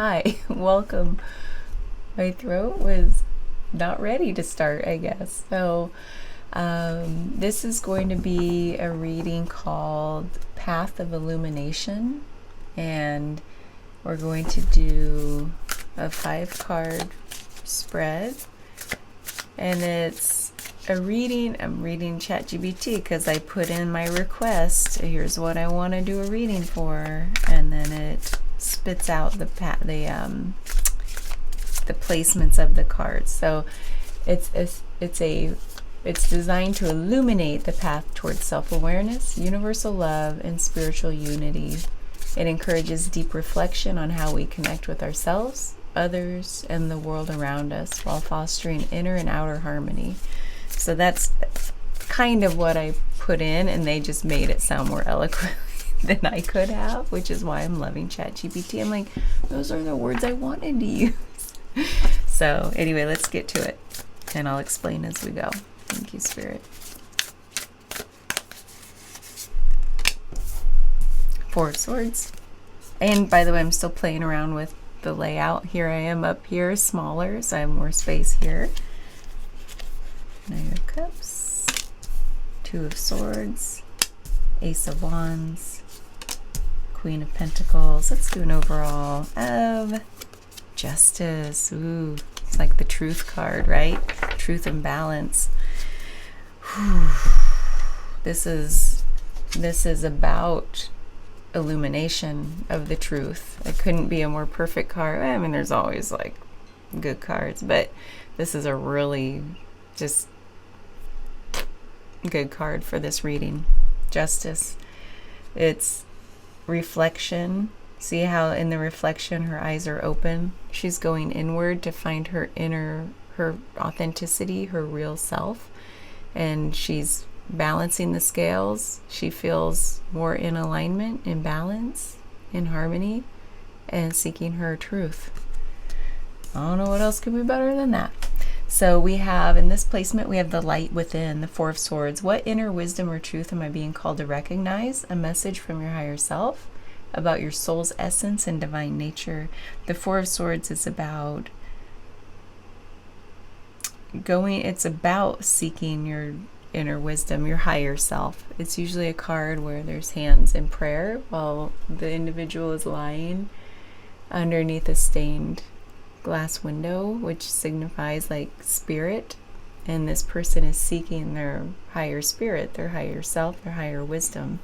Hi, welcome. My throat was not ready to start, I guess. This is going to be a reading called Path of Illumination, and we're going to do a 5-card spread. And it's a reading. I'm reading ChatGPT because I put in my request. Here's what I want to do a reading for, and then it spits out the placements of the cards. So it's designed to illuminate the path towards self-awareness, universal love, and spiritual unity. It encourages deep reflection on how we connect with ourselves, others, and the world around us while fostering inner and outer harmony. So that's kind of what I put in, and they just made it sound more eloquent than I could have, which is why I'm loving ChatGPT. I'm like, those are the words I wanted to use. So anyway, let's get to it, and I'll explain as we go. Thank you, Spirit. 4 of Swords. And by the way, I'm still playing around with the layout. Here I am up here, smaller, so I have more space here. Knight of Cups, 2 of Swords, Ace of Wands, Queen of Pentacles. Let's do an overall of Justice. Ooh, it's like the Truth card, right? Truth and balance. Whew. This is about illumination of the truth. It couldn't be a more perfect card. I mean, there's always like good cards, but this is a really just good card for this reading. Justice. It's reflection. See how in the reflection her eyes are open? She's going inward to find her authenticity, her real self, and she's balancing the scales. She feels more in alignment, in balance, in harmony, and seeking her truth. I don't know what else could be better than that. So we have, in this placement, we have the light within, the 4 of Swords. What inner wisdom or truth am I being called to recognize? A message from your higher self about your soul's essence and divine nature. The 4 of Swords is about it's about seeking your inner wisdom, your higher self. It's usually a card where there's hands in prayer while the individual is lying underneath a stained glass window, which signifies like spirit, and this person is seeking their higher spirit, their higher self, their higher wisdom.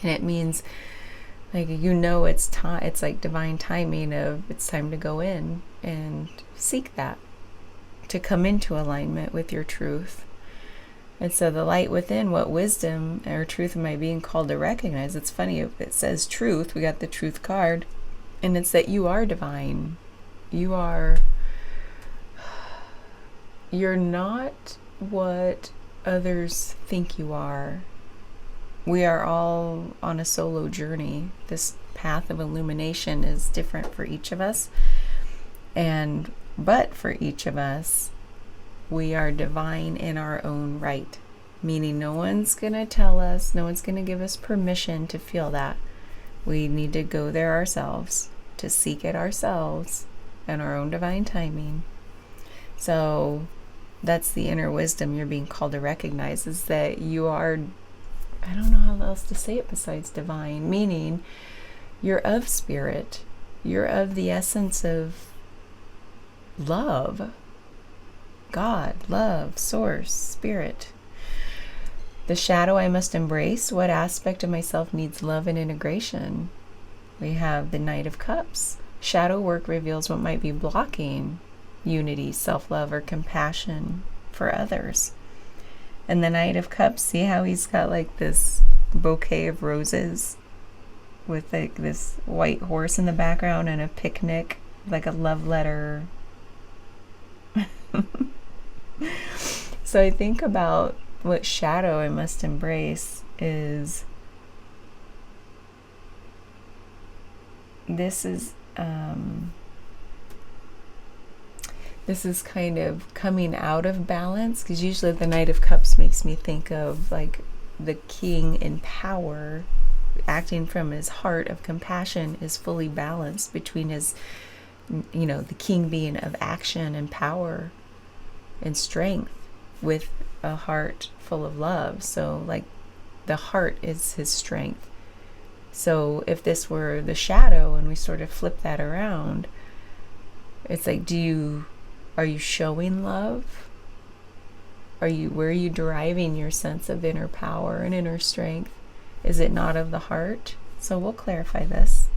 And it means, like, it's time. It's like divine timing of it's time to go in and seek that, to come into alignment with your truth. And so the light within, what wisdom or truth am I being called to recognize? It's funny, if it says truth, we got the truth card, and it's that you are divine. You're not what others think you are. We are all on a solo journey. This path of illumination is different for each of us. But for each of us, we are divine in our own right. Meaning no one's going to tell us, no one's going to give us permission to feel that. We need to go there ourselves, to seek it ourselves and our own divine timing. So that's the inner wisdom you're being called to recognize, is that you are, I don't know how else to say it besides divine, meaning you're of spirit. You're of the essence of love. God, love, source, spirit. The shadow I must embrace. What aspect of myself needs love and integration? We have the Knight of Cups. Shadow work reveals what might be blocking unity, self-love, or compassion for others. And the Knight of Cups, see how he's got like this bouquet of roses with like this white horse in the background and a picnic, like a love letter. So I think about what shadow I must embrace is this is kind of coming out of balance, because usually the Knight of Cups makes me think of like the king in power acting from his heart of compassion is fully balanced between his, the king being of action and power and strength, with a heart full of love. So like the heart is his strength. So if this were the shadow and we sort of flip that around, it's like, are you showing love? Where are you deriving your sense of inner power and inner strength? Is it not of the heart? So we'll clarify this.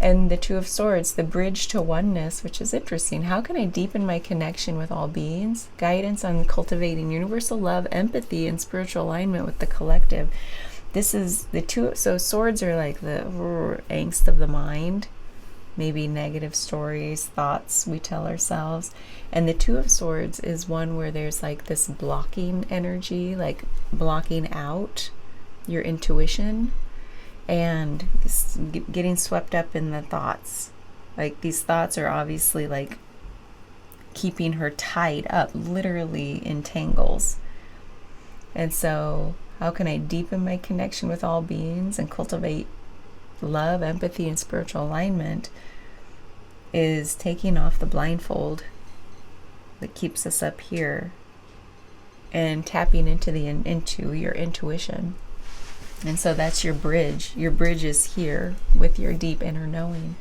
And the Two of Swords, the bridge to oneness, which is interesting. How can I deepen my connection with all beings? Guidance on cultivating universal love, empathy, and spiritual alignment with the collective. This is the two. So swords are like the angst of the mind, maybe negative stories, thoughts we tell ourselves. And the Two of Swords is one where there's like this blocking energy, like blocking out your intuition and getting swept up in the thoughts. Like these thoughts are obviously like keeping her tied up, literally in tangles. And so how can I deepen my connection with all beings and cultivate love, empathy, and spiritual alignment? Is taking off the blindfold that keeps us up here and tapping into your intuition. And so that's your bridge. Your bridge is here with your deep inner knowing.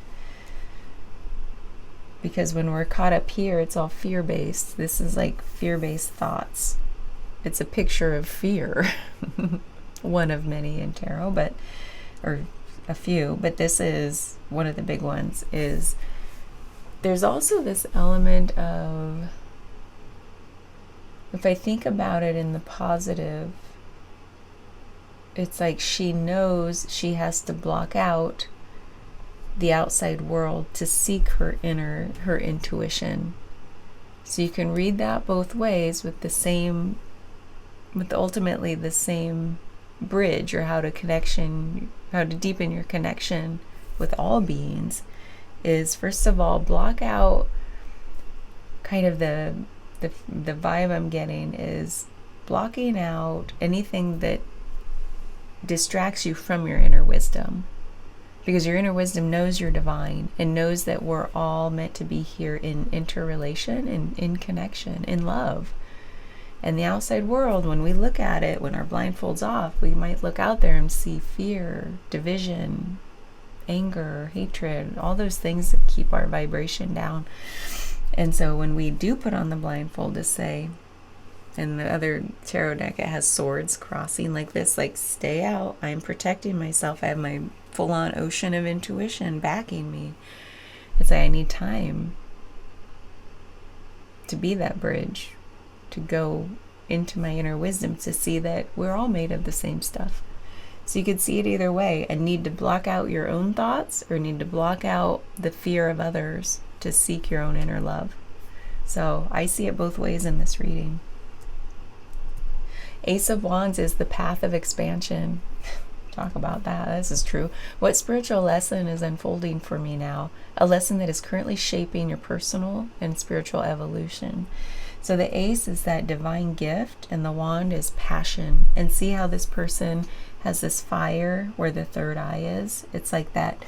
Because when we're caught up here, it's all fear-based. This is like fear-based thoughts. It's a picture of fear. One of many in tarot, or a few. But this is one of the big ones. There's also this element of, if I think about it in the positive, it's like she knows she has to block out the outside world to seek her intuition. So you can read that both ways with ultimately the same bridge, or how to deepen your connection with all beings, is first of all, block out kind of the vibe I'm getting is blocking out anything that distracts you from your inner wisdom, because your inner wisdom knows you're divine and knows that we're all meant to be here in interrelation and in connection, in love. And the outside world, when we look at it, when our blindfold's off, we might look out there and see fear, division, anger, hatred, all those things that keep our vibration down. And so when we do put on the blindfold to say, and the other tarot deck, it has swords crossing like this, like stay out, I'm protecting myself, I have my full-on ocean of intuition backing me. It's like I need time to be that bridge, to go into my inner wisdom, to see that we're all made of the same stuff. So you could see it either way, and need to block out your own thoughts or need to block out the fear of others to seek your own inner love. So I see it both ways in this reading. Ace of Wands is the path of expansion. Talk about that. This is true. What spiritual lesson is unfolding for me now? A lesson that is currently shaping your personal and spiritual evolution. So the ace is that divine gift, and the wand is passion. And see how this person has this fire where the third eye is? It's like that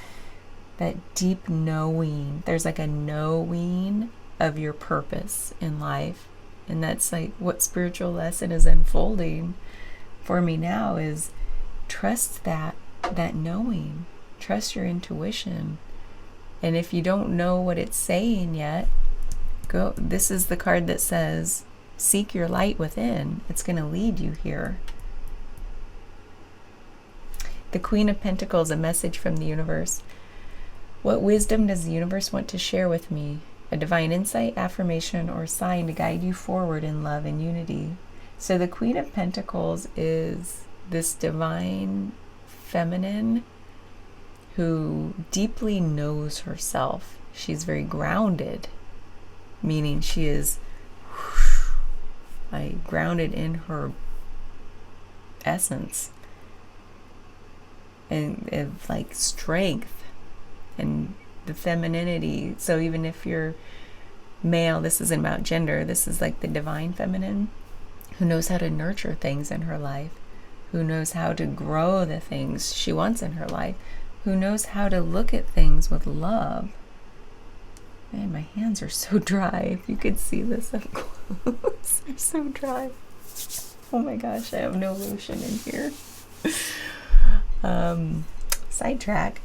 deep knowing. There's like a knowing of your purpose in life. And that's like what spiritual lesson is unfolding for me now, is trust that knowing. Trust your intuition. And if you don't know what it's saying yet, go. This is the card that says, seek your light within. It's going to lead you here. The Queen of Pentacles, a message from the universe. What wisdom does the universe want to share with me? A divine insight, affirmation, or sign to guide you forward in love and unity. So the Queen of Pentacles is this divine feminine who deeply knows herself. She's very grounded, meaning she is like grounded in her essence and like strength and the femininity. So even if you're male, this isn't about gender, this is like the divine feminine who knows how to nurture things in her life, who knows how to grow the things she wants in her life, who knows how to look at things with love. Man, my hands are so dry. If you could see this up close, they're so dry. Oh my gosh, I have no lotion in here. Sidetrack.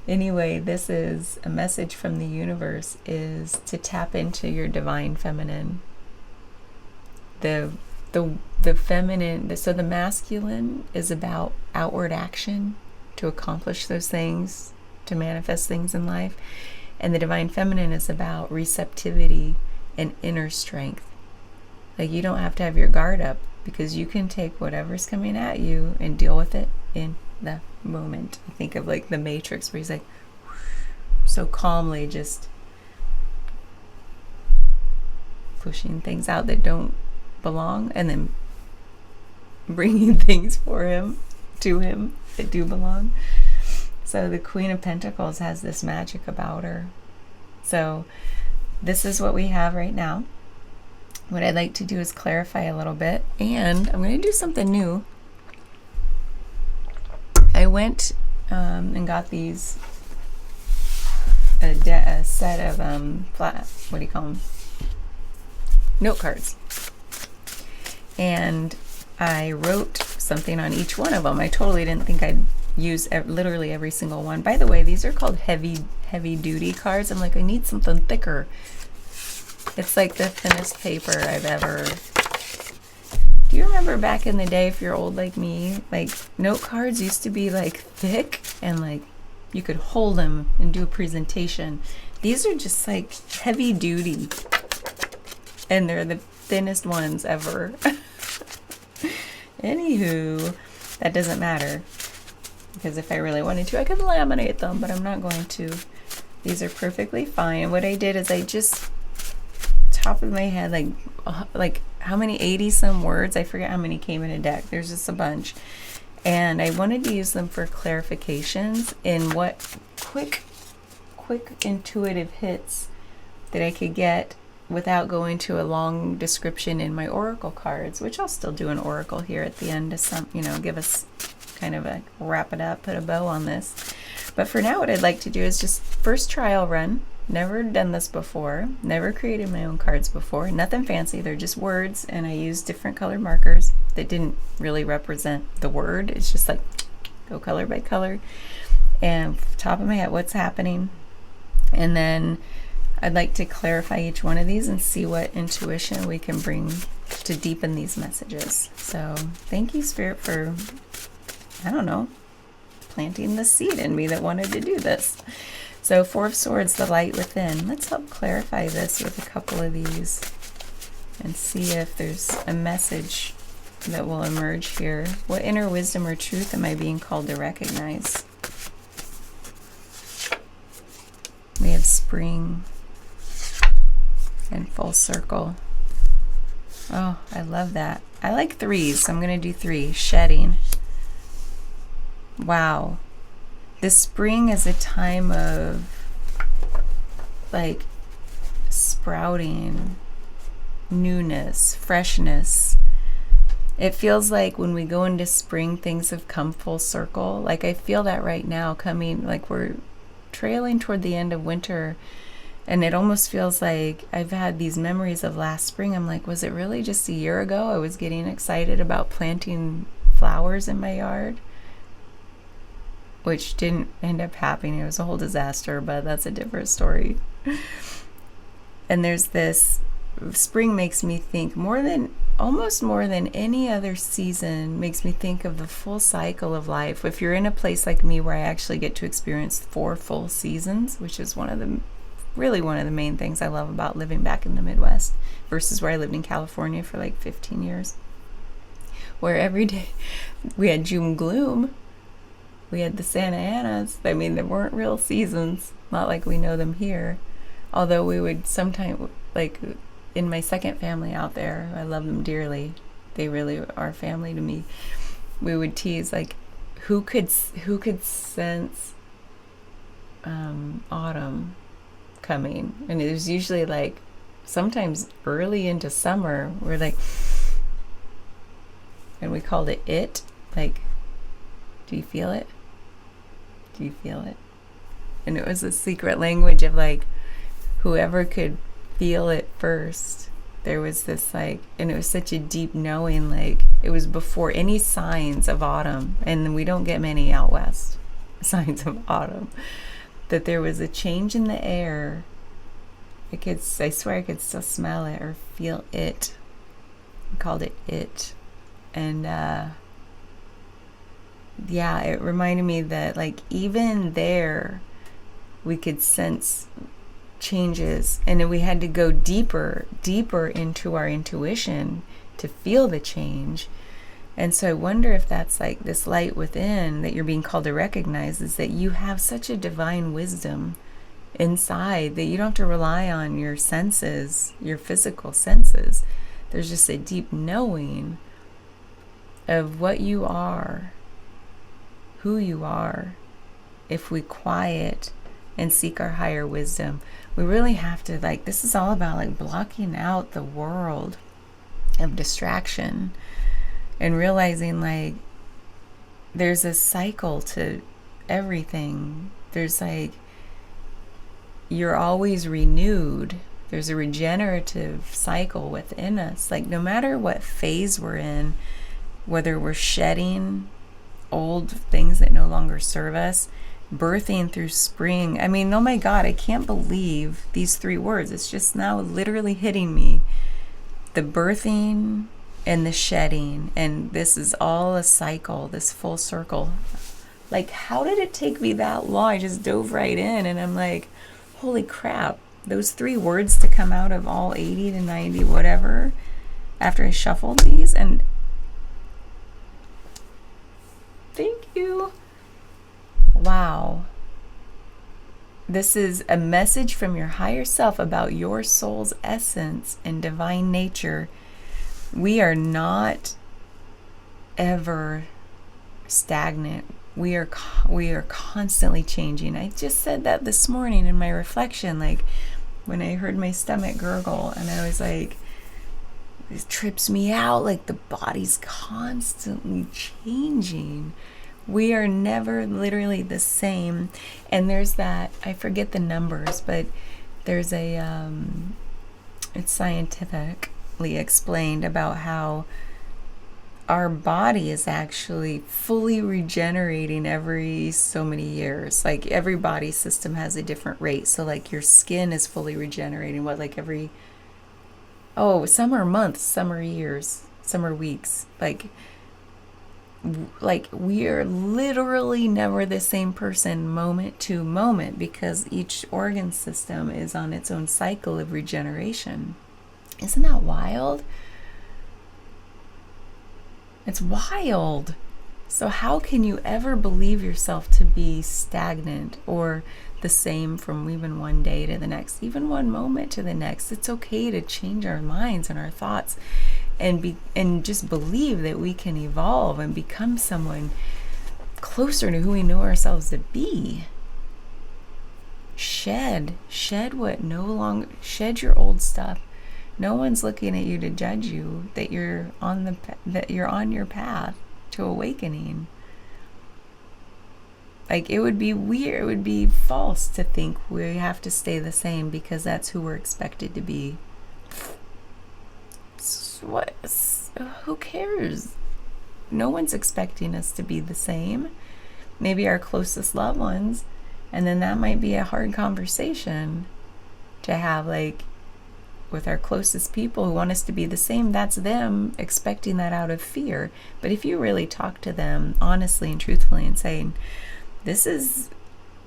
Anyway, this is a message from the universe, is to tap into your divine feminine. The feminine, so the masculine is about outward action to accomplish those things, to manifest things in life. And the divine feminine is about receptivity and inner strength. Like, you don't have to have your guard up, because you can take whatever's coming at you and deal with it in the moment. I think of like the Matrix, where he's like so calmly just pushing things out that don't belong, and then bringing things to him that do belong. So the Queen of Pentacles has this magic about her. So this is what we have right now. What I'd like to do is clarify a little bit, and I'm going to do something new. I went and got these, a set of what do you call them? Note cards. And I wrote something on each one of them. I totally didn't think I'd use literally every single one. By the way, these are called heavy duty cards. I'm like, I need something thicker. It's like the thinnest paper I've ever... Do you remember back in the day, if you're old like me, like note cards used to be like thick and like you could hold them and do a presentation. These are just like heavy duty, and they're the thinnest ones ever. Anywho, that doesn't matter, because if I really wanted to, I could laminate them, but I'm not going to. These are perfectly fine. What I did is I just, top of my head, like how many 80 some words, I forget how many came in a deck. There's just a bunch. And I wanted to use them for clarifications in what quick intuitive hits that I could get without going to a long description in my oracle cards, which I'll still do an oracle here at the end to give us kind of a wrap it up, put a bow on this. But for now, what I'd like to do is just first trial run. Never done this before, never created my own cards before, nothing fancy, they're just words, and I used different colored markers that didn't really represent the word. It's just like, go color by color, and top of my head, what's happening. And then I'd like to clarify each one of these and see what intuition we can bring to deepen these messages. So thank you, Spirit, for, I don't know, planting the seed in me that wanted to do this. So Four of Swords, the light within. Let's help clarify this with a couple of these and see if there's a message that will emerge here. What inner wisdom or truth am I being called to recognize? We have spring and full circle. Oh, I love that. I like threes, so I'm going to do 3. Shedding. Wow. The spring is a time of like sprouting, newness, freshness. It feels like when we go into spring, things have come full circle. Like I feel that right now coming, like we're trailing toward the end of winter, and it almost feels like I've had these memories of last spring. I'm like, was it really just a year ago I was getting excited about planting flowers in my yard? Which didn't end up happening. It was a whole disaster, but that's a different story. And there's this, spring makes me think almost more than any other season, makes me think of the full cycle of life. If you're in a place like me where I actually get to experience 4 full seasons, which is one of the main things I love about living back in the Midwest versus where I lived in California for like 15 years, where every day we had June gloom. We had the Santa Anas. I mean, there weren't real seasons, not like we know them here. Although we would sometimes, like in my second family out there, I love them dearly. They really are family to me. We would tease like, who could sense autumn coming? And it was usually like sometimes early into summer. We're like, and we called it Like, do you feel it? Do you feel it? And it was a secret language of like, whoever could feel it first. There was this like, and it was such a deep knowing, like it was before any signs of autumn, and we don't get many out west signs of autumn, that there was a change in the air. I swear I could still smell it or feel it. We called it it. And yeah, it reminded me that like even there we could sense changes, and then we had to go deeper into our intuition to feel the change. And so I wonder if that's like this light within that you're being called to recognize, is that you have such a divine wisdom inside that you don't have to rely on your senses, your physical senses. There's just a deep knowing of what you are, who you are. If we quiet and seek our higher wisdom, we really have to, like, this is all about like blocking out the world of distraction and realizing like there's a cycle to everything. There's like, you're always renewed. There's a regenerative cycle within us. Like no matter what phase we're in, whether we're shedding old things that no longer serve us, birthing through spring. I mean, oh my God, I can't believe these 3 words. It's just now literally hitting me. The birthing and the shedding. And this is all a cycle, this full circle. Like, how did it take me that long? I just dove right in, and I'm like, holy crap. Those 3 words to come out of all 80 to 90, whatever, after I shuffled these. And thank you. Wow. This is a message from your higher self about your soul's essence and divine nature. We are not ever stagnant. We are constantly changing. I just said that this morning in my reflection, like when I heard my stomach gurgle, and I was like, it trips me out. Like the body's constantly changing. We are never literally the same. And there's that, I forget the numbers, but there's it's scientifically explained about how our body is actually fully regenerating every so many years. Like every body system has a different rate. So like your skin is fully regenerating, like every, some are months, some are years, some are weeks. Like we are literally never the same person moment to moment, because each organ system is on its own cycle of regeneration. Isn't that wild? It's wild. So how can you ever believe yourself to be stagnant or the same from even one day to the next, even one moment to the next? It's okay to change our minds and our thoughts and just believe that we can evolve and become someone closer to who we know ourselves to be. Shed what no longer, shed your old stuff. No one's looking at you to judge you that you're on your path to awakening. Like it would be weird, it would be false to think we have to stay the same because that's who we're expected to be. What? Who cares? No one's expecting us to be the same. Maybe our closest loved ones, and then that might be a hard conversation to have, like with our closest people who want us to be the same. That's them expecting that out of fear. But if you really talk to them honestly and truthfully and saying, this is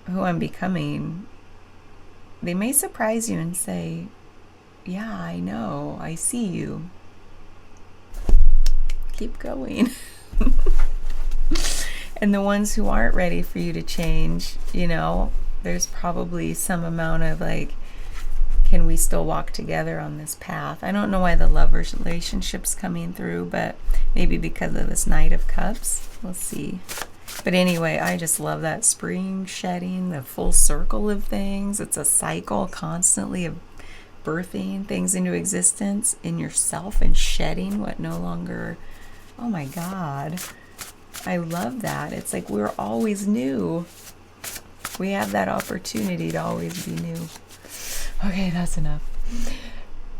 who I'm becoming, they may surprise you and say, yeah, I know, I see you. Keep going. And the ones who aren't ready for you to change, there's probably some amount of like, can we still walk together on this path? I don't know why the love relationship's coming through, but maybe because of this Knight of Cups. We'll see. But anyway, I just love that spring shedding, the full circle of things. It's a cycle constantly of birthing things into existence in yourself and shedding what no longer, oh my God. I love that. It's like we're always new. We have that opportunity to always be new. Okay, that's enough.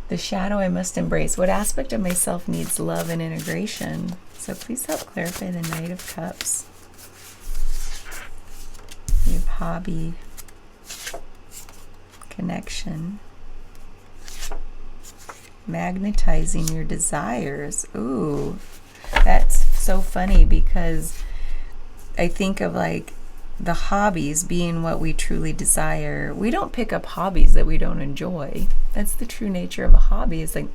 The shadow I must embrace. What aspect of myself needs love and integration? So please help clarify the Knight of Cups. You have hobby, connection, magnetizing your desires. Ooh, that's so funny because I think of like the hobbies being what we truly desire. We don't pick up hobbies that we don't enjoy. That's the true nature of a hobby. It's like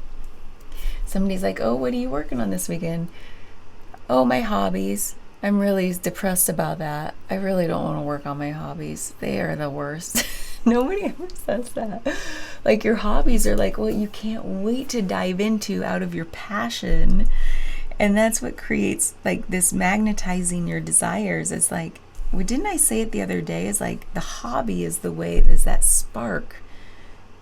somebody's like, oh, what are you working on this weekend? Oh, my hobbies. I'm really depressed about that. I really don't want to work on my hobbies. They are the worst. Nobody ever says that. Like your hobbies are like what you can't wait to dive into out of your passion. And that's what creates like this magnetizing your desires. It's like, well, didn't I say it the other day? It's like the hobby is the way, is that spark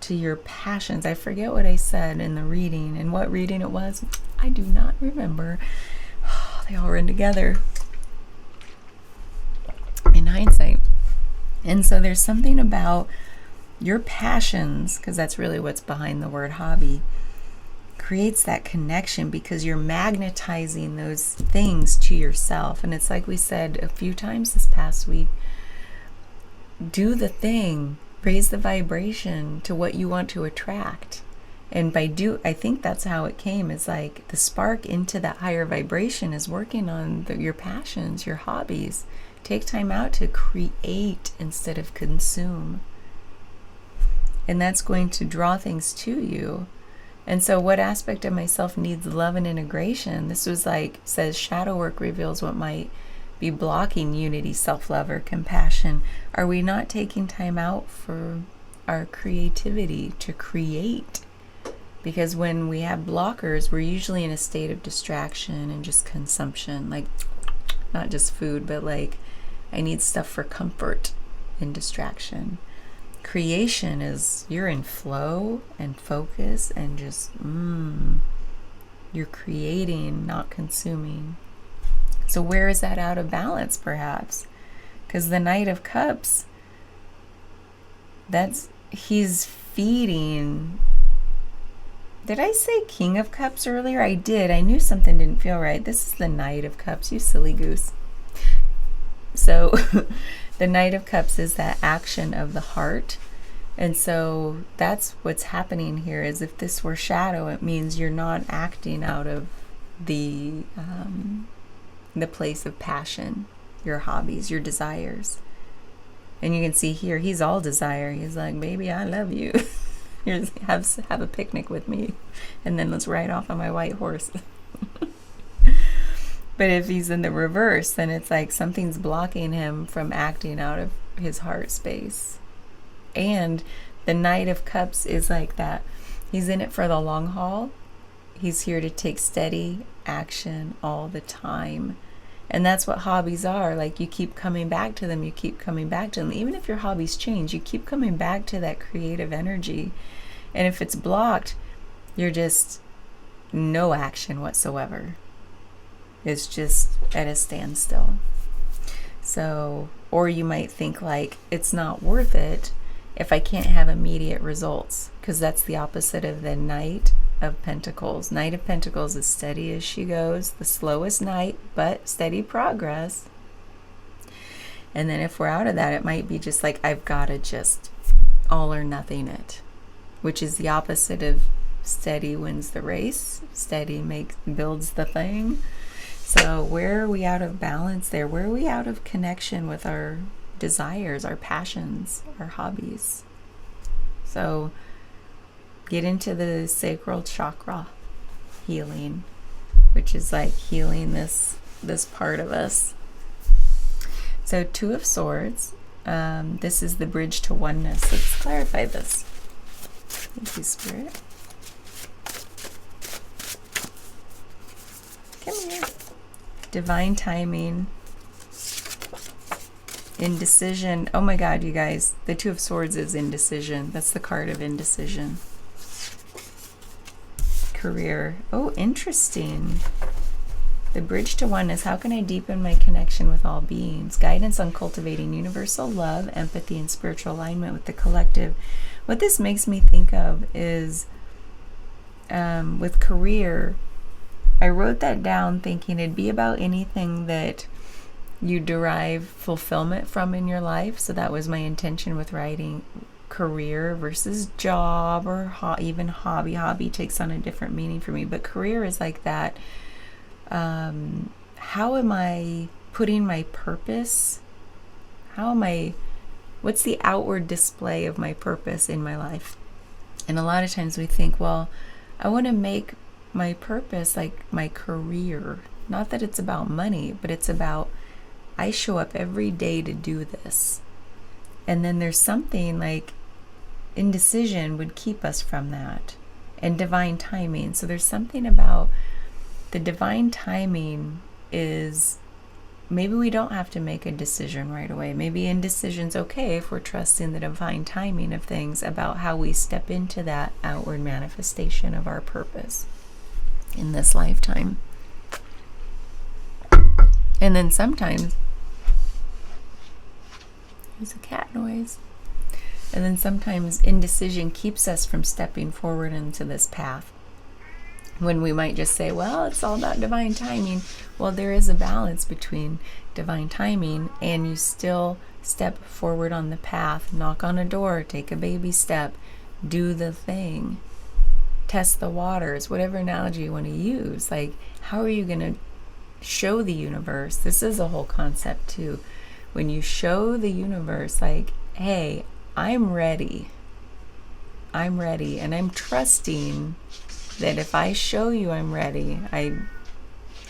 to your passions. I forget what I said in the reading and what reading it was. I do not remember. They all run together in hindsight. And so there's something about your passions, because that's really what's behind the word hobby, creates that connection because you're magnetizing those things to yourself. And it's like we said a few times this past week, do the thing, raise the vibration to what you want to attract. And I think that's how it came. It's like the spark into that higher vibration is working on your passions, your hobbies. Take time out to create instead of consume. And that's going to draw things to you. And so what aspect of myself needs love and integration? This was like, says shadow work reveals what might be blocking unity, self-love, or compassion. Are we not taking time out for our creativity to create? Because when we have blockers, we're usually in a state of distraction and just consumption. Like, not just food, but like, I need stuff for comfort and distraction. Creation is you're in flow and focus and just you're creating, not consuming. So where is that out of balance, perhaps? Because the Knight of Cups, he's feeding. Did I say King of Cups earlier? I did. I knew something didn't feel right. This is the Knight of Cups, you silly goose. So the Knight of Cups is that action of the heart. And so that's what's happening here is if this were shadow, it means you're not acting out of the place of passion, your hobbies, your desires. And you can see here, he's all desire. He's like, baby, I love you. Here's, have a picnic with me. And then let's ride off on my white horse. But if he's in the reverse, then it's like something's blocking him from acting out of his heart space. And the Knight of Cups is like that. He's in it for the long haul. He's here to take steady action all the time. And that's what hobbies are. Like you keep coming back to them. You keep coming back to them. Even if your hobbies change, you keep coming back to that creative energy. And if it's blocked, you're just no action whatsoever. It's just at a standstill. So, or you might think like, it's not worth it if I can't have immediate results, because that's the opposite of the Knight of Pentacles. Knight of Pentacles is steady as she goes, the slowest knight, but steady progress. And then if we're out of that, it might be just like, I've got to just all or nothing it, which is the opposite of steady wins the race. Steady builds the thing. So where are we out of balance there? Where are we out of connection with our desires, our passions, our hobbies? So get into the sacral chakra healing, which is like healing this part of us. So Two of Swords, this is the bridge to oneness. Let's clarify this. Thank you, Spirit. Come here. Divine timing. Indecision. Oh my God, you guys. The Two of Swords is indecision. That's the card of indecision. Career. Oh, interesting. The bridge to oneness. How can I deepen my connection with all beings? Guidance on cultivating universal love, empathy, and spiritual alignment with the collective. What this makes me think of is with career, I wrote that down thinking it'd be about anything that you derive fulfillment from in your life. So that was my intention with writing career versus job or even hobby. Hobby takes on a different meaning for me, but career is like that. How am I putting my purpose? What's the outward display of my purpose in my life? And a lot of times we think, well, I want to make my purpose like my career. Not that it's about money, but it's about I show up every day to do this. And then there's something like indecision would keep us from that, and divine timing. So there's something about the divine timing is maybe we don't have to make a decision right away. Maybe indecision's okay if we're trusting the divine timing of things about how we step into that outward manifestation of our purpose in this lifetime. And then sometimes there's a cat noise. And then sometimes indecision keeps us from stepping forward into this path. When we might just say, well, it's all about divine timing. Well, there is a balance between divine timing and you still step forward on the path, knock on a door, take a baby step, do the thing, test the waters, whatever analogy you want to use. Like, how are you going to show the universe? This is a whole concept too. When you show the universe, like, hey, I'm ready, and I'm trusting that if I show you I'm ready, I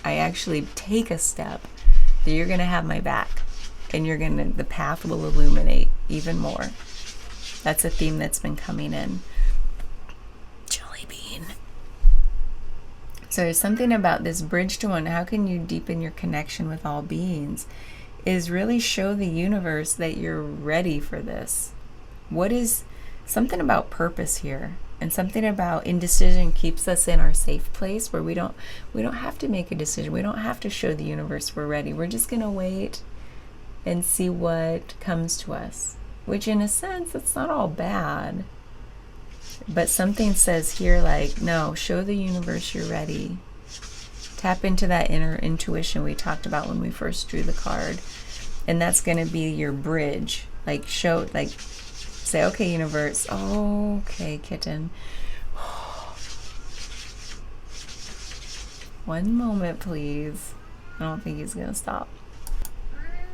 actually take a step, that you're going to have my back, and the path will illuminate even more. That's a theme that's been coming in. Jelly bean. So there's something about this bridge to one. How can you deepen your connection with all beings? Is really show the universe that you're ready for this. What is something about purpose here? And something about indecision keeps us in our safe place where we don't have to make a decision. We don't have to show the universe we're ready. We're just going to wait and see what comes to us. Which in a sense, it's not all bad. But something says here like, no, show the universe you're ready. Tap into that inner intuition we talked about when we first drew the card. And that's going to be your bridge. Like say, okay, universe. Okay, kitten. One moment, please. I don't think he's going to stop.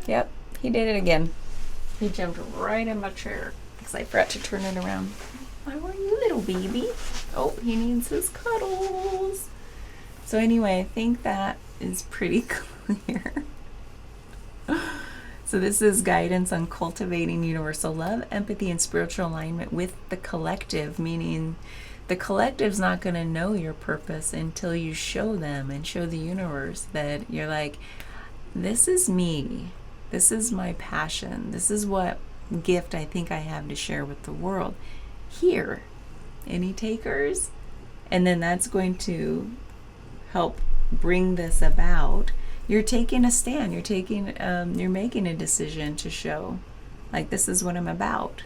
Yep, he did it again. He jumped right in my chair because I forgot to turn it around. Why were you, little baby? Oh, he needs his cuddles. So anyway, I think that is pretty clear. So this is guidance on cultivating universal love, empathy, and spiritual alignment with the collective, meaning the collective's not going to know your purpose until you show them and show the universe that you're like, this is me. This is my passion. This is what gift I think I have to share with the world. Here. Any takers? And then that's going to help bring this about. You're taking a stand. You're making a decision to show, like, this is what I'm about.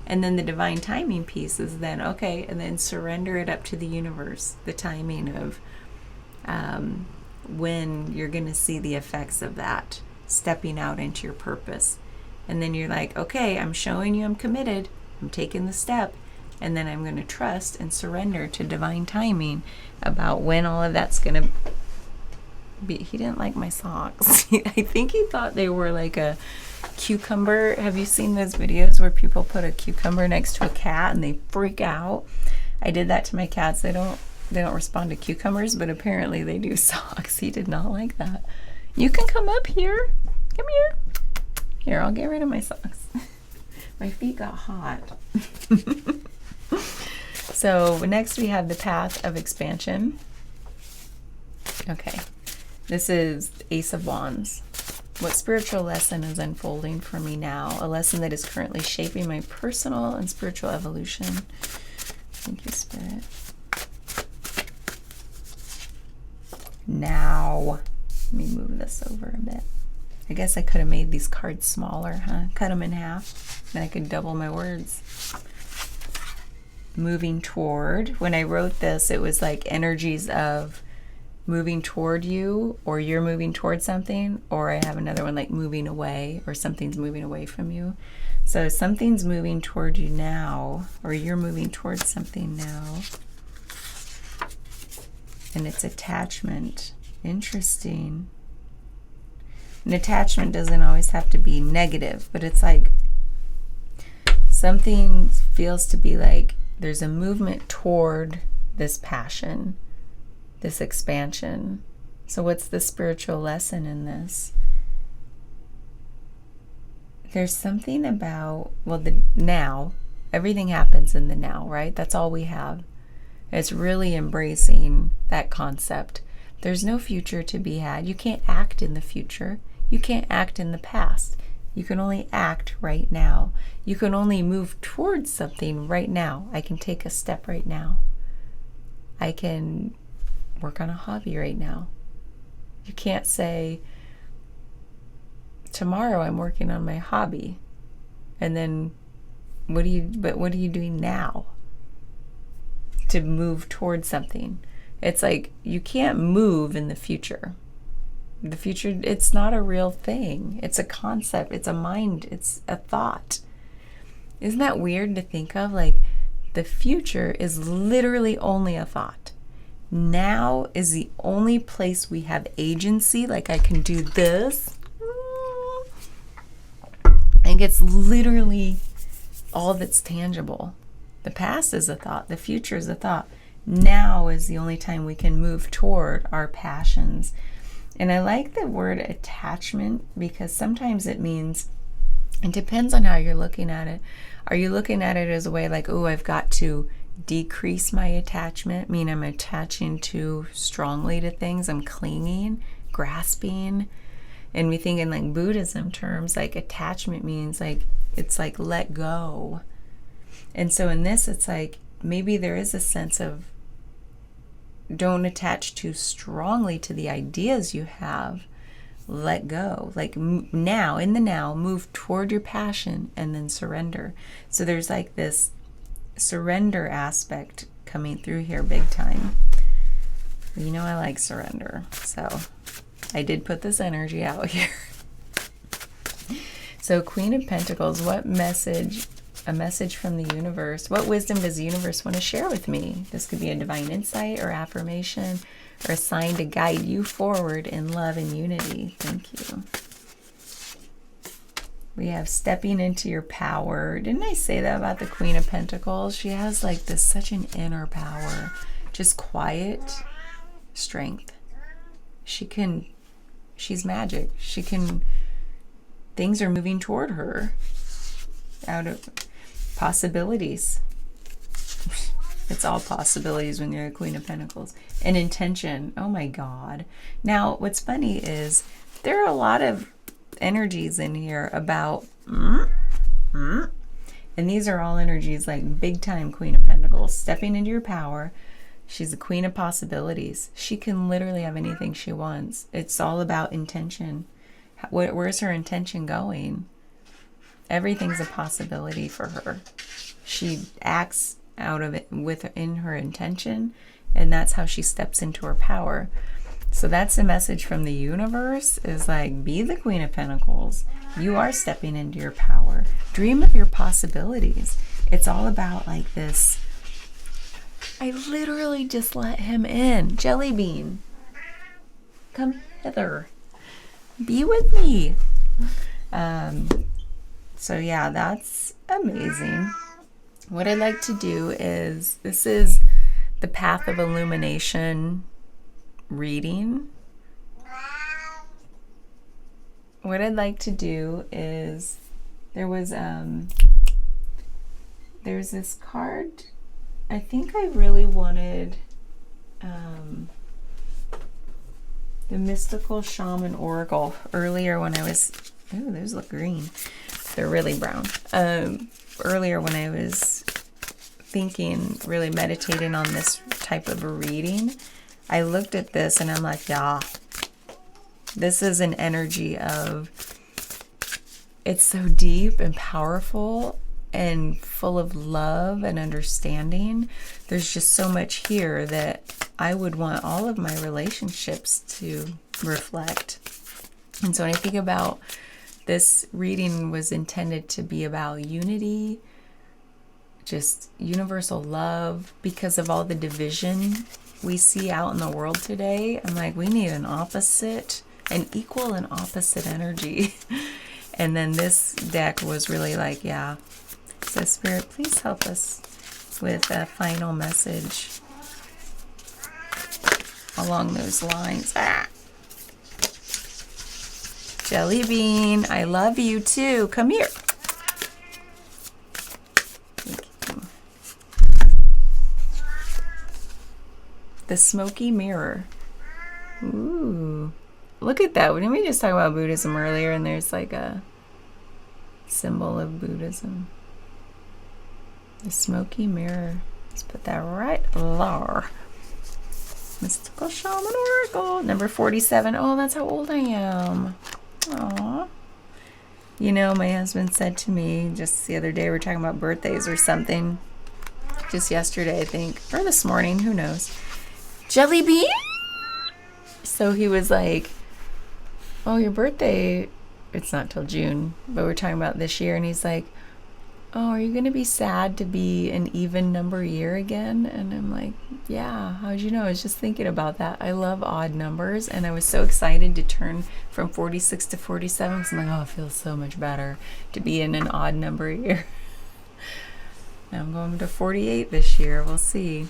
And then the divine timing piece is then, okay, and then surrender it up to the universe, the timing of when you're going to see the effects of that, stepping out into your purpose. And then you're like, okay, I'm showing you I'm committed. I'm taking the step. And then I'm going to trust and surrender to divine timing about when all of that's going to be. He didn't like my socks. I think he thought they were like a cucumber. Have you seen those videos where people put a cucumber next to a cat and they freak out? I did that to my cats. They don't respond to cucumbers, but apparently they do socks. He did not like that. You can come up here. Come here. Here, I'll get rid of my socks. My feet got hot. So next we have the path of expansion. Okay, this is Ace of Wands. What spiritual lesson is unfolding for me now? A lesson that is currently shaping my personal and spiritual evolution. Thank you, Spirit. Now. Let me move this over a bit. I guess I could have made these cards smaller, huh? Cut them in half. Then I could double my words. Moving toward. When I wrote this, it was like energies of moving toward you, or you're moving toward something, or I have another one like moving away, or something's moving away from you. So something's moving toward you now, or you're moving towards something now. And it's attachment. Interesting. An attachment doesn't always have to be negative, but it's like something feels to be like there's a movement toward this passion, this expansion. So what's the spiritual lesson in this? There's something about, well, the now, everything happens in the now, right? That's all we have. It's really embracing that concept. There's no future to be had. You can't act in the future. You can't act in the past. You can only act right now. You can only move towards something right now. I can take a step right now. I can work on a hobby right now. You can't say, tomorrow I'm working on my hobby. And then what are you doing now to move towards something? It's like you can't move in the future. The future, it's not a real thing. It's a concept. It's a mind. It's a thought. Isn't that weird to think of? Like, the future is literally only a thought. Now is the only place we have agency. Like, I can do this. And it's literally all that's tangible. The past is a thought. The future is a thought. Now is the only time we can move toward our passions. And I like the word attachment because sometimes it means, it depends on how you're looking at it. Are you looking at it as a way like, oh, I've got to decrease my attachment, mean I'm attaching too strongly to things, I'm clinging, grasping? And we think in like Buddhism terms, like attachment means like, it's like let go. And so in this, it's like, maybe there is a sense of don't attach too strongly to the ideas you have. Let go. Like now, in the now, move toward your passion and then surrender. So there's like this surrender aspect coming through here big time. You know I like surrender. So I did put this energy out here. So Queen of Pentacles, what message? A message from the universe. What wisdom does the universe want to share with me? This could be a divine insight or affirmation or a sign to guide you forward in love and unity. Thank you. We have stepping into your power. Didn't I say that about the Queen of Pentacles? She has like this, such an inner power. Just quiet strength. She's magic. Things are moving toward her out of possibilities. It's all possibilities when you're a Queen of Pentacles. And intention. Oh my God. Now, what's funny is there are a lot of energies in here about and these are all energies like big time Queen of Pentacles, stepping into your power. She's the queen of possibilities. She can literally have anything she wants. It's all about intention. Where's her intention going? Everything's a possibility for her. She acts out of it in her intention, and that's how she steps into her power. So that's the message from the universe, is like, be the Queen of Pentacles. You are stepping into your power. Dream of your possibilities. It's all about like this. I literally just let him in. Jelly bean, come hither. Be with me. So yeah, that's amazing. What I'd like to do is, this is the Path of Illumination reading. What I'd like to do is, there's this card. I think I really wanted the Mystical Shaman Oracle earlier when I was, oh, those look green. They're really brown. Earlier when I was thinking, really meditating on this type of a reading, I looked at this and I'm like, yeah, This is an energy of, it's so deep and powerful and full of love and understanding. There's just so much here that I would want all of my relationships to reflect. And so when I think about this reading was intended to be about unity, just universal love, because of all the division we see out in the world today. I'm like, we need an equal and opposite energy. And then this deck was really like, yeah. So Spirit, please help us with a final message along those lines. Jelly Bean, I love you too. Come here. The smoky mirror. Ooh. Look at that. Didn't we just talk about Buddhism earlier, and there's like a symbol of Buddhism? The smoky mirror. Let's put that right there. Mystical Shaman Oracle. Number 47. Oh, that's how old I am. Aww. You know, my husband said to me just the other day, we were talking about birthdays or something. Just yesterday, I think. Or this morning, who knows. Jelly Bean? So he was like, oh, your birthday, it's not till June, but we're talking about this year. And he's like, oh, are you going to be sad to be an even number year again? And I'm like, yeah, how'd you know? I was just thinking about that. I love odd numbers. And I was so excited to turn from 46 to 47. Because I'm like, oh, it feels so much better to be in an odd number year. Now I'm going to 48 this year. We'll see.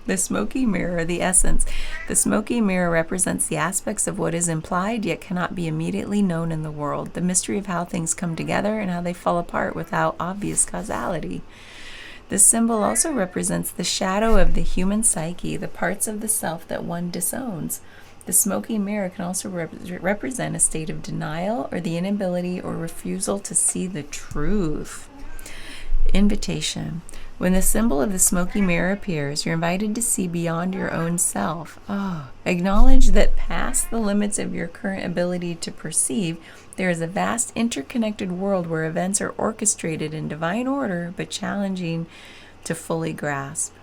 The smoky mirror, the essence. The smoky mirror represents the aspects of what is implied yet cannot be immediately known in the world, the mystery of how things come together and how they fall apart without obvious causality. This symbol also represents the shadow of the human psyche, the parts of the self that one disowns. The smoky mirror can also represent a state of denial or the inability or refusal to see the truth. Invitation. When the symbol of the smoky mirror appears, you're invited to see beyond your own self. Acknowledge that past the limits of your current ability to perceive, there is a vast interconnected world where events are orchestrated in divine order, but challenging to fully grasp.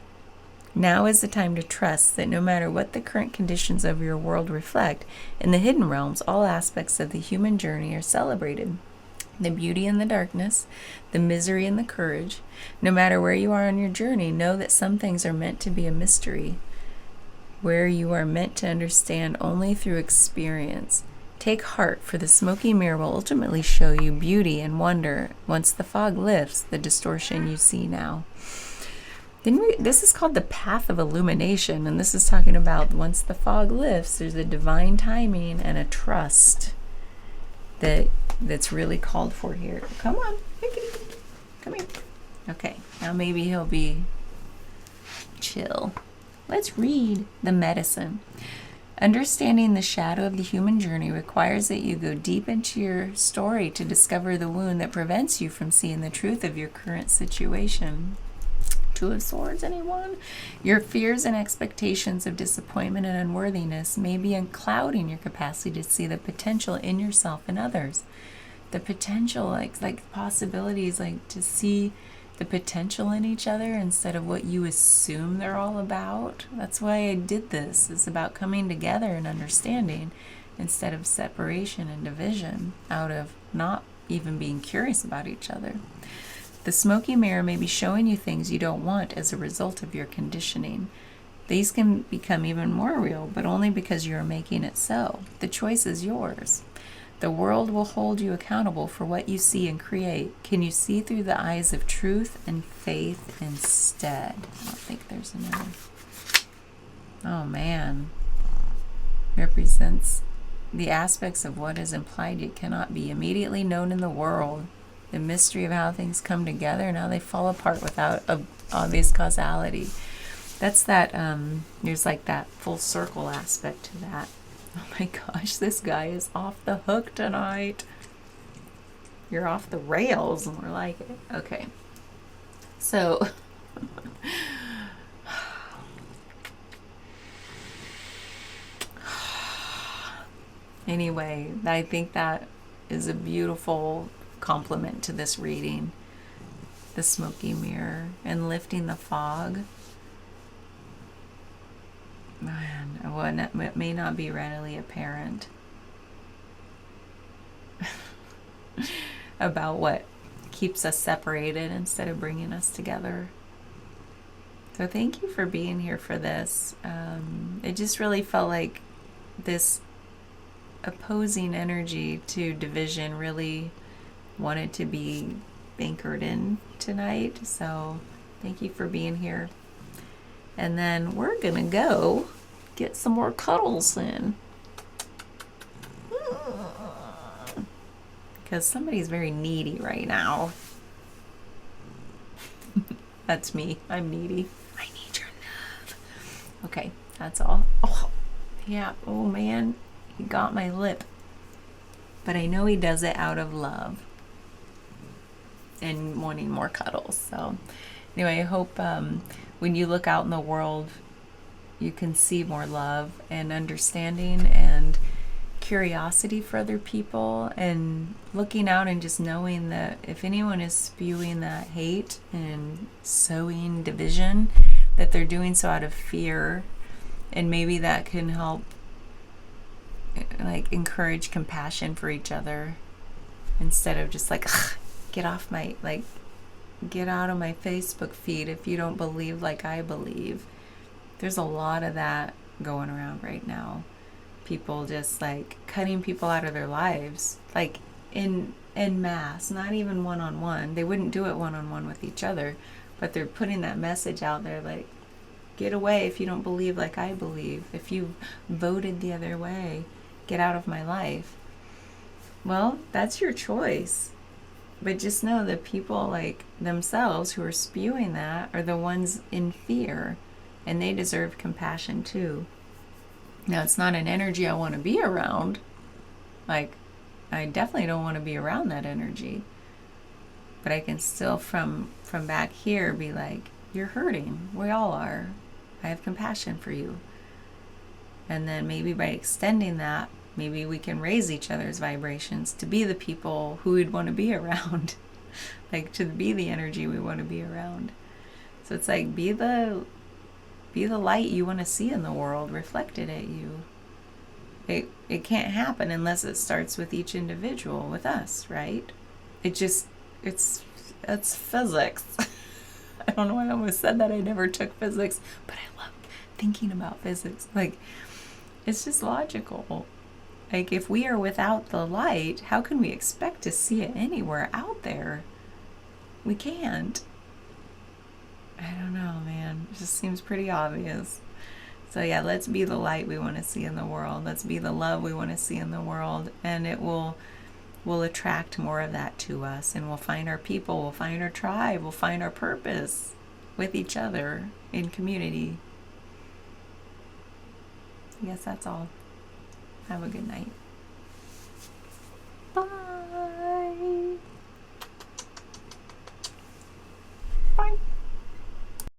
Now is the time to trust that no matter what the current conditions of your world reflect, in the hidden realms, all aspects of the human journey are celebrated. The beauty and the darkness, the misery and the courage. No matter where you are on your journey, know that some things are meant to be a mystery, where you are meant to understand only through experience. Take heart, for the smoky mirror will ultimately show you beauty and wonder. Once the fog lifts, the distortion you see now. This is called the path of illumination, and this is talking about once the fog lifts, there's a divine timing and a trust that's really called for here. Come on, come here. Okay, now maybe he'll be chill. Let's read the medicine. Understanding the shadow of the human journey requires that you go deep into your story to discover the wound that prevents you from seeing the truth of your current situation. Two of Swords, anyone? Your fears and expectations of disappointment and unworthiness may be unclouding your capacity to see the potential in yourself and others. The potential, like possibilities, like to see the potential in each other instead of what you assume they're all about. That's why I did this. It's about coming together and understanding instead of separation and division out of not even being curious about each other. The smoky mirror may be showing you things you don't want as a result of your conditioning. These can become even more real, but only because you are making it so. The choice is yours. The world will hold you accountable for what you see and create. Can you see through the eyes of truth and faith instead? I don't think there's another. Oh man. Represents the aspects of what is implied yet cannot be immediately known in the world. The mystery of how things come together and how they fall apart without obvious causality. That's that, there's like that full circle aspect to that. Oh my gosh, this guy is off the hook tonight. You're off the rails, and we're like it. Okay. So, Anyway, I think that is a beautiful complement to this reading. The smoky mirror and lifting the fog. Man, it may not be readily apparent about what keeps us separated instead of bringing us together. So thank you for being here for this. It just really felt like this opposing energy to division really wanted to be anchored in tonight. So thank you for being here. And then we're gonna go get some more cuddles in. Because somebody's very needy right now. That's me. I'm needy. I need your love. Okay, that's all. Oh, yeah. Oh, man. He got my lip. But I know he does it out of love and wanting more cuddles. So anyway, I hope when you look out in the world, you can see more love and understanding and curiosity for other people, and looking out and just knowing that if anyone is spewing that hate and sowing division, that they're doing so out of fear, and maybe that can help like encourage compassion for each other instead of just like, get off my, like, get out of my Facebook feed if you don't believe like I believe. There's a lot of that going around right now. People just like cutting people out of their lives, like in mass, not even one-on-one. They wouldn't do it one-on-one with each other, but they're putting that message out there like, get away if you don't believe like I believe. If you voted the other way, get out of my life. Well, that's your choice. But just know that people like themselves who are spewing that are the ones in fear, and they deserve compassion too. Now, it's not an energy I want to be around. Like, I definitely don't want to be around that energy. But I can still, from back here, be like, you're hurting. We all are. I have compassion for you. And then maybe by extending that, maybe we can raise each other's vibrations to be the people who we'd want to be around. Like, to be the energy we want to be around. So it's like, be the light you want to see in the world reflected at you. It can't happen unless it starts with each individual, with us, right? It's physics. I don't know why I almost said that. I never took physics, but I love thinking about physics. Like, it's just logical. Like, if we are without the light, how can we expect to see it anywhere out there? We can't. I don't know, man. It just seems pretty obvious. So yeah, let's be the light we want to see in the world. Let's be the love we want to see in the world. And it will attract more of that to us. And we'll find our people. We'll find our tribe. We'll find our purpose with each other in community. Yes, that's all. Have a good night.